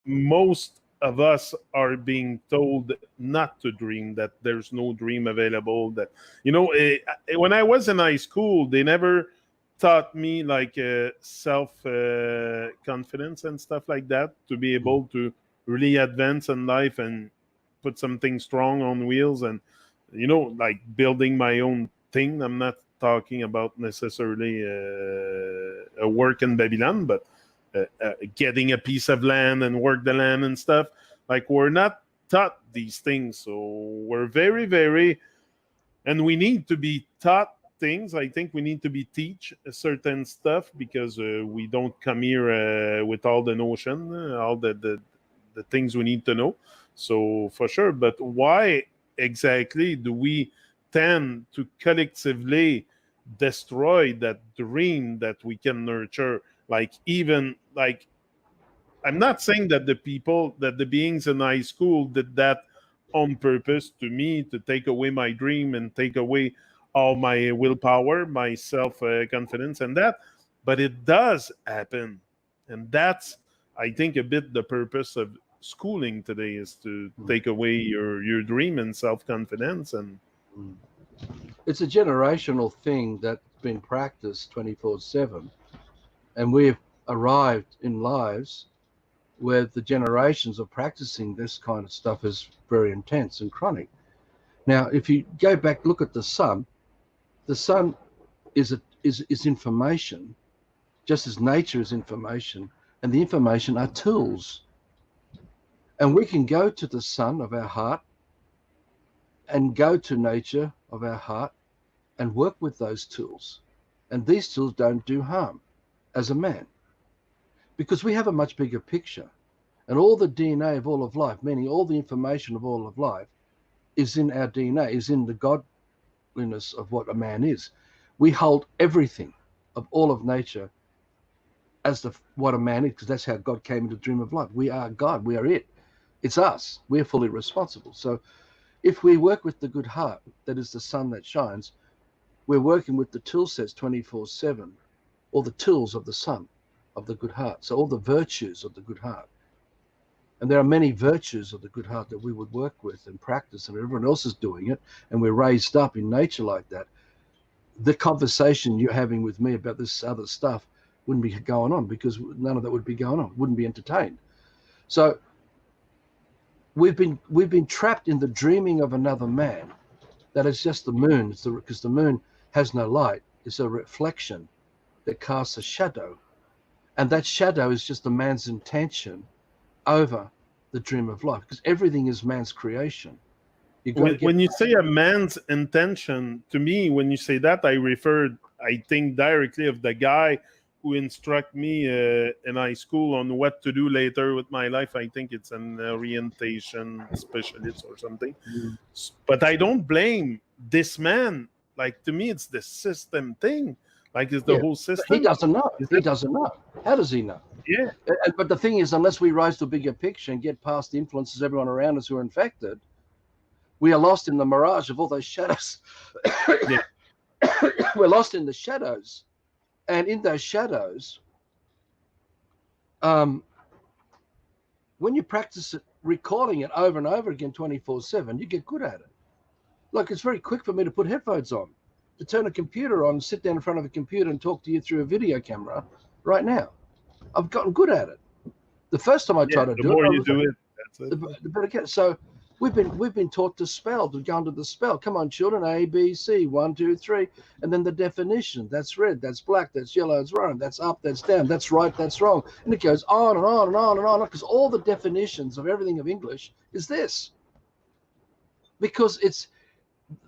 most of us are being told not to dream, that there's no dream available, that, when I was in high school, they never taught me like self confidence and stuff like that, to be able to really advance in life and put something strong on wheels, and like building my own thing. I'm not talking about necessarily a work in Babylon, but getting a piece of land and work the land and stuff. Like, we're not taught these things, so we're very, very, and we need to be taught things. I think we need to be teach certain stuff, because we don't come here with all the notion, all the things we need to know. So for sure, but why exactly do we tend to collectively destroy that dream that we can nurture? Like, even like, I'm not saying that the beings in high school did that on purpose to me, to take away my dream and take away all my willpower, my self confidence, and that. But it does happen, and that's, I think, a bit the purpose of schooling today, is to take away your dream and self confidence. And it's a generational thing that's been practiced 24/7, and we've arrived in lives where the generations of practicing this kind of stuff is very intense and chronic. Now, if you go back, look at the sun is information, just as nature is information, and the information are tools. And we can go to the sun of our heart and go to nature of our heart and work with those tools. And these tools don't do harm as a man, because we have a much bigger picture. And all the DNA of all of life, meaning all the information of all of life, is in our DNA, is in the godliness of what a man is. We hold everything of all of nature as what a man is, because that's how God came into the dream of life. We are God. We are it. It's us. We're fully responsible. So if we work with the good heart, that is the sun that shines, we're working with the tool sets 24/7, all the tools of the sun, of the good heart. So all the virtues of the good heart. And there are many virtues of the good heart that we would work with and practice, and everyone else is doing it, and we're raised up in nature like that. The conversation you're having with me about this other stuff wouldn't be going on, because none of that would be going on, wouldn't be entertained. So we've been trapped in the dreaming of another man. That is just the moon, because the moon has no light. It's a reflection that casts a shadow, and that shadow is just the man's intention over the dream of life, because everything is man's creation. When you say a man's intention, to me, when you say that, I think directly of the guy who instruct me in high school on what to do later with my life. I think it's an orientation specialist or something. But I don't blame this man. Like, to me, it's the system thing. Like, it's the whole system. He doesn't know. He doesn't know. How does he know? Yeah. But the thing is, unless we rise to a bigger picture and get past the influences of everyone around us who are infected, we are lost in the mirage of all those shadows. Yeah. We're lost in the shadows. And in those shadows, when you practice it, recording it over and over again 24/7, you get good at it. Look, it's very quick for me to put headphones on, to turn a computer on, sit down in front of a computer and talk to you through a video camera right now. I've gotten good at it. The first time I tried to do it, the more you do it, that's it. the better get. So we've been taught to spell, to go into the spell. Come on, children, A, B, C, 1, 2, 3, and then the definition. That's red, that's black, that's yellow, that's orange, that's up, that's down, that's right, that's wrong, and it goes on and on and on and on, because all the definitions of everything of English is this. Because it's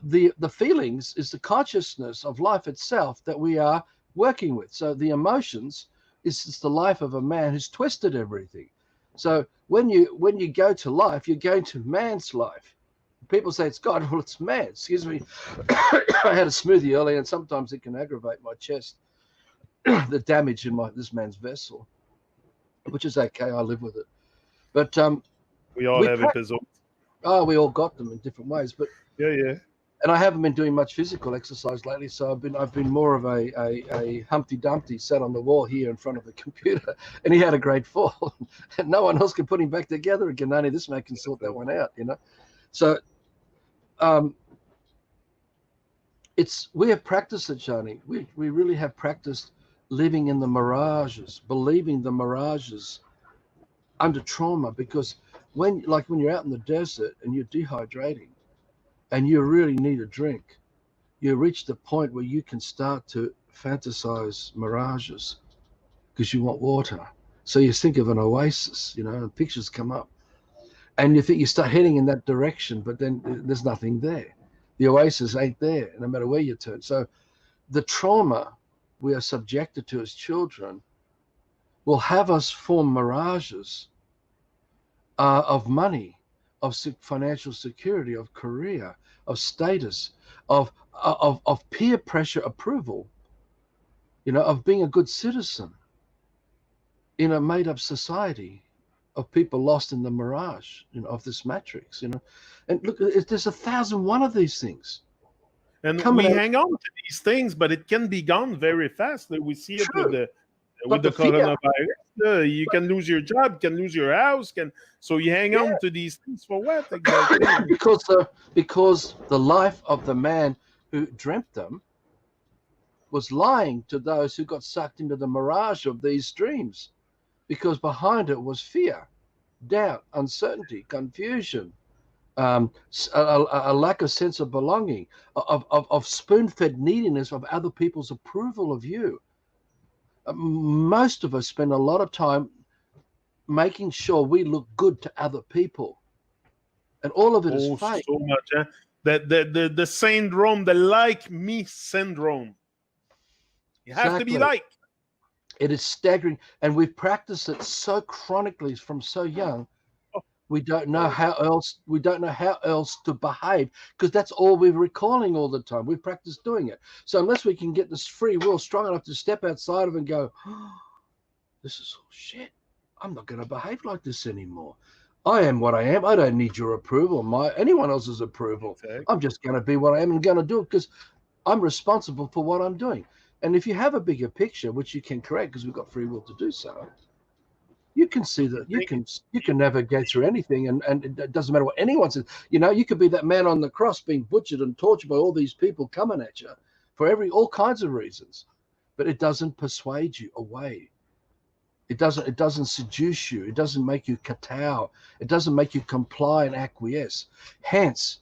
the feelings is the consciousness of life itself that we are working with. So the emotions is just the life of a man who's twisted everything. So when you go to life, you're going to man's life. People say it's God. Well, it's man. Excuse me. I had a smoothie earlier, and sometimes it can aggravate my chest, the damage in this man's vessel, which is okay. I live with it. But we all have episodes. Oh, we all got them in different ways. But yeah. And I haven't been doing much physical exercise lately, so I've been more of a Humpty Dumpty sat on the wall here in front of the computer, and he had a great fall, and no one else can put him back together again. Only this man can sort that one out, you know. So, we have practiced it, Johnny. We really have practiced living in the mirages, believing the mirages under trauma, because when you're out in the desert and you're dehydrating and you really need a drink, you reach the point where you can start to fantasize mirages because you want water. So you think of an oasis, you know, and pictures come up, and you think you start heading in that direction, but then there's nothing there. The oasis ain't there, no matter where you turn. So the trauma we are subjected to as children will have us form mirages of money, of financial security, of career, of status, of peer pressure approval, you know, of being a good citizen in a made-up society of people lost in the mirage, you know, of this matrix, you know. And look, there's 1,001 of these things. And we hang on to these things, but it can be gone very fast. We see it with the coronavirus. You can lose your job, can lose your house, so you hang on to these things for what exactly? because the life of the man who dreamt them was lying to those who got sucked into the mirage of these dreams, because behind it was fear, doubt, uncertainty, confusion, a lack of sense of belonging, of spoon-fed neediness of other people's approval of you. Most of us spend a lot of time making sure we look good to other people, and all of it is fake. So much, huh? The syndrome, the like me syndrome. You have to be like. It is staggering, and we've practiced it so chronically from so young. We don't know how else. We don't know how else to behave, because that's all we're recalling all the time. We've practiced doing it. So unless we can get this free will strong enough to step outside of it and go, oh, this is all shit. I'm not going to behave like this anymore. I am what I am. I don't need your approval, anyone else's approval. Okay. I'm just going to be what I am and going to do it because I'm responsible for what I'm doing. And if you have a bigger picture, which you can correct because we've got free will to do so, you can see that you can navigate through anything, and it doesn't matter what anyone says. You know, you could be that man on the cross being butchered and tortured by all these people coming at you for all kinds of reasons, but it doesn't persuade you away. It doesn't seduce you. It doesn't make you kowtow. It doesn't make you comply and acquiesce. Hence,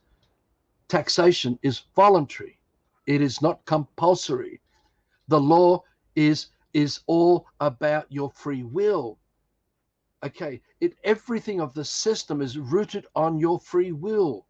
taxation is voluntary. It is not compulsory. The law is all about your free will. Okay, everything of the system is rooted on your free will,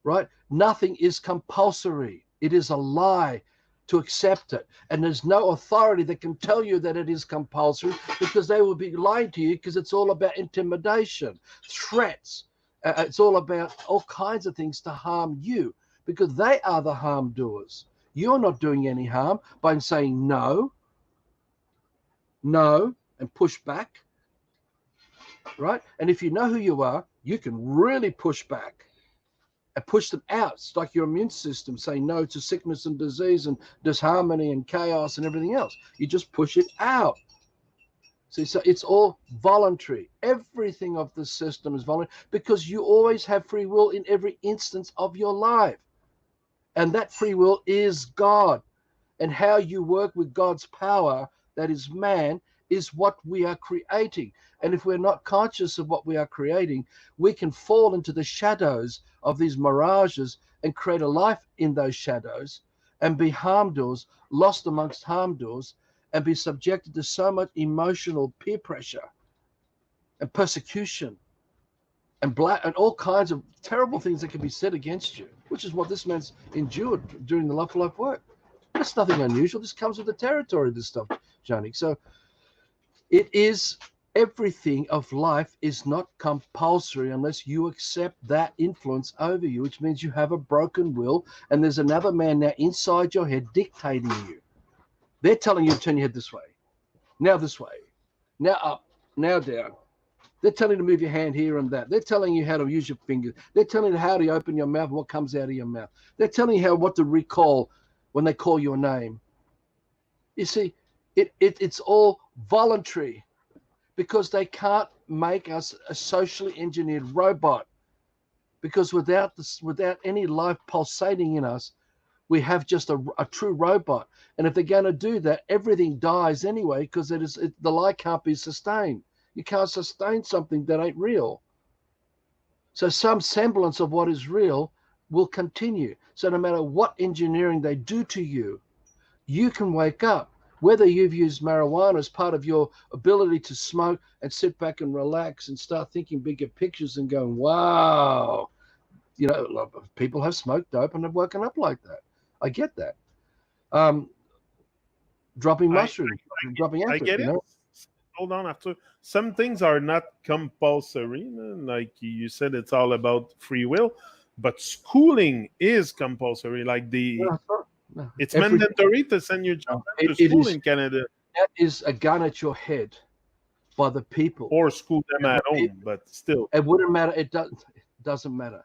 right? Nothing is compulsory. It is a lie to accept it. And there's no authority that can tell you that it is compulsory, because they will be lying to you, because it's all about intimidation, threats. It's all about all kinds of things to harm you, because they are the harm doers. You're not doing any harm by saying no, and push back. Right? And if you know who you are, you can really push back and push them out. It's like your immune system saying no to sickness and disease and disharmony and chaos and everything else. You just push it out. See, so it's all voluntary. Everything of the system is voluntary, because you always have free will in every instance of your life. And that free will is God. And how you work with God's power, that is man, is what we are creating. And if we're not conscious of what we are creating, we can fall into the shadows of these mirages and create a life in those shadows and be harm doers, lost amongst harm doers, and be subjected to so much emotional peer pressure and persecution and all kinds of terrible things that can be said against you, which is what this man's endured during the Love for Life work. That's nothing unusual. This comes with the territory of this stuff, Johnny. So it is, everything of life is not compulsory unless you accept that influence over you, which means you have a broken will, and there's another man now inside your head dictating you. They're telling you to turn your head this way, now this way, now up, now down. They're telling you to move your hand here and that. They're telling you how to use your fingers. They're telling you how to open your mouth and what comes out of your mouth. They're telling you what to recall when they call your name. You see, it's all voluntary because they can't make us a socially engineered robot. Because without any life pulsating in us, we have just a true robot. And if they're going to do that, everything dies anyway because the lie can't be sustained. You can't sustain something that ain't real. So some semblance of what is real will continue. So no matter what engineering they do to you, you can wake up. Whether you've used marijuana as part of your ability to smoke and sit back and relax and start thinking bigger pictures and going, wow. You know, people have smoked dope and have woken up like that. I get that. Dropping mushrooms, dropping effort, I get it. Hold on, Arthur. Some things are not compulsory. Like you said, it's all about free will. But schooling is compulsory. Like it's mandatory to send your children to school in Canada. That is a gun at your head by the people. Or school them at home, but still. It wouldn't matter. It doesn't matter.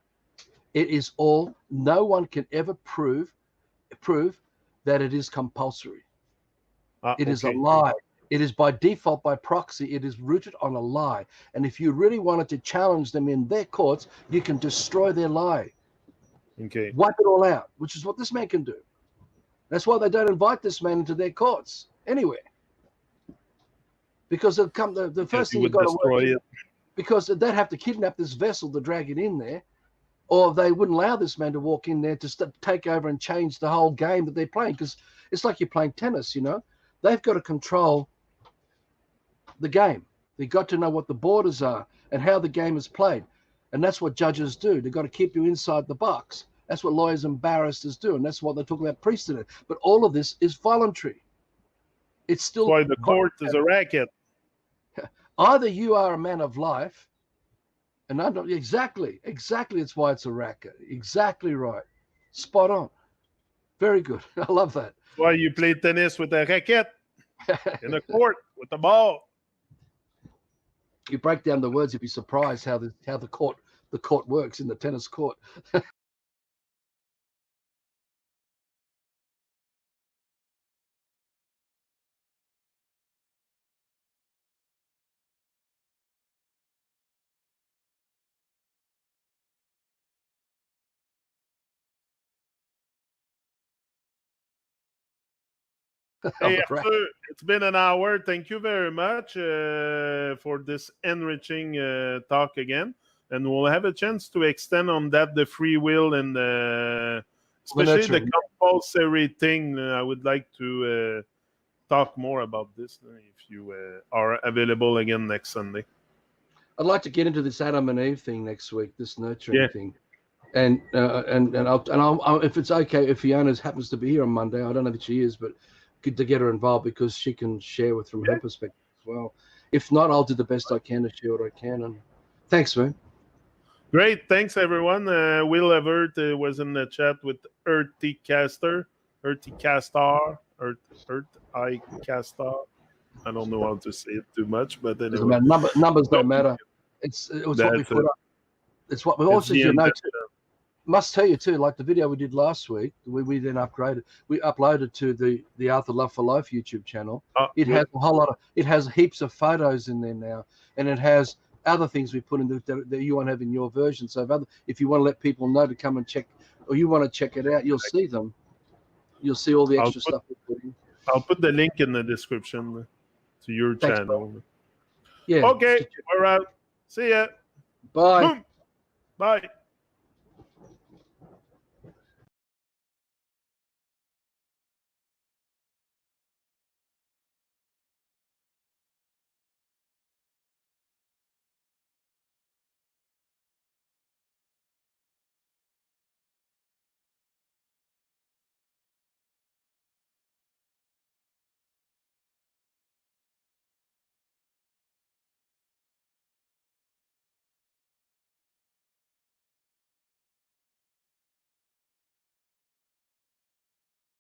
It is all. No one can ever prove that it is compulsory. It is a lie. It is by default, by proxy. It is rooted on a lie. And if you really wanted to challenge them in their courts, you can destroy their lie. Okay. Wipe it all out, which is what this man can do. That's why they don't invite this man into their courts anywhere. Because they'll come. The first thing you've got to work is, because they'd have to kidnap this vessel to drag it in there. Or they wouldn't allow this man to walk in there to take over and change the whole game that they're playing. Because it's like you're playing tennis, you know. They've got to control the game. They've got to know what the borders are and how the game is played. And that's what judges do. They've got to keep you inside the box. That's what lawyers and barristers do. And that's what they talk about priesthood. But all of this is voluntary. It's still... That's why the court is a racket. Either you are a man of life, and I don't, exactly, it's why it's a racket. Exactly right. Spot on. Very good. I love that. That's why you play tennis with a racket in a court with a ball. You break down the words, you'd be surprised how the court works in the tennis court. Hey, Arthur, it's been an hour. Thank you very much for this enriching talk again. And we'll have a chance to extend on that, the free will and especially the compulsory thing. I would like to talk more about this if you are available again next Sunday. I'd like to get into this Adam and Eve thing next week, this nurturing thing. And I'll, if it's okay, if Fiona happens to be here on Monday, I don't know if she is, but good to get her involved because she can share from her perspective as well. If not, I'll do the best I can to share what I can. And thanks, man. Great. Thanks, everyone. Will Everett was in the chat with Earthy Caster. I don't know how to say it too much, but anyway. Numbers don't matter. It's what we put up. It's what we also must tell you too, like the video we did last week, we then upgraded. We uploaded to the Arthur Love for Life YouTube channel. It has a whole lot of. It has heaps of photos in there now, and it has other things we put in that you won't have in your version. So if you want to let people know to come and check, or you want to check it out, you'll see them. You'll see all the extra stuff we put in. I'll put the link in the description to your channel. Bro. Yeah. Okay, we're out. See ya. Bye. Boom. Bye.